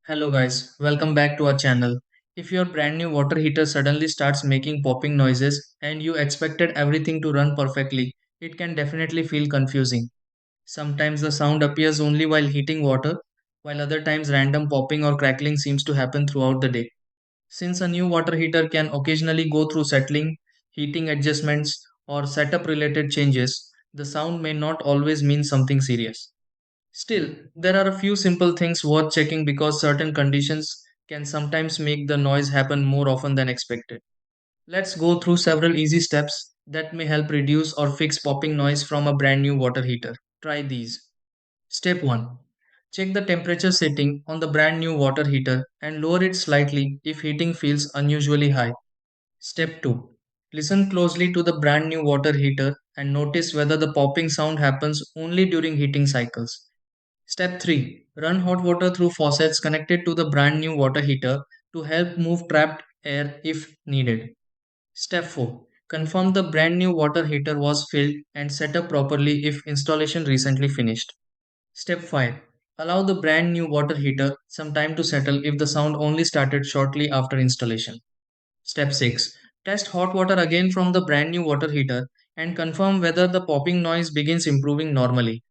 Hello guys, welcome back to our channel. If your brand new water heater suddenly starts making popping noises and you expected everything to run perfectly, it can definitely feel confusing. Sometimes the sound appears only while heating water, while other times random popping or crackling seems to happen throughout the day. Since a new water heater can occasionally go through settling, heating adjustments, or setup related changes, the sound may not always mean something serious. Still, there are a few simple things worth checking because certain conditions can sometimes make the noise happen more often than expected. Let's go through several easy steps that may help reduce or fix popping noise from a brand new water heater. Try these. Step 1. Check the temperature setting on the brand new water heater and lower it slightly if heating feels unusually high. Step 2. Listen closely to the brand new water heater and notice whether the popping sound happens only during heating cycles. Step 3. Run hot water through faucets connected to the brand new water heater to help move trapped air if needed. Step 4. Confirm the brand new water heater was filled and set up properly if installation recently finished. Step 5. Allow the brand new water heater some time to settle if the sound only started shortly after installation. Step 6. Test hot water again from the brand new water heater and confirm whether the popping noise begins improving normally.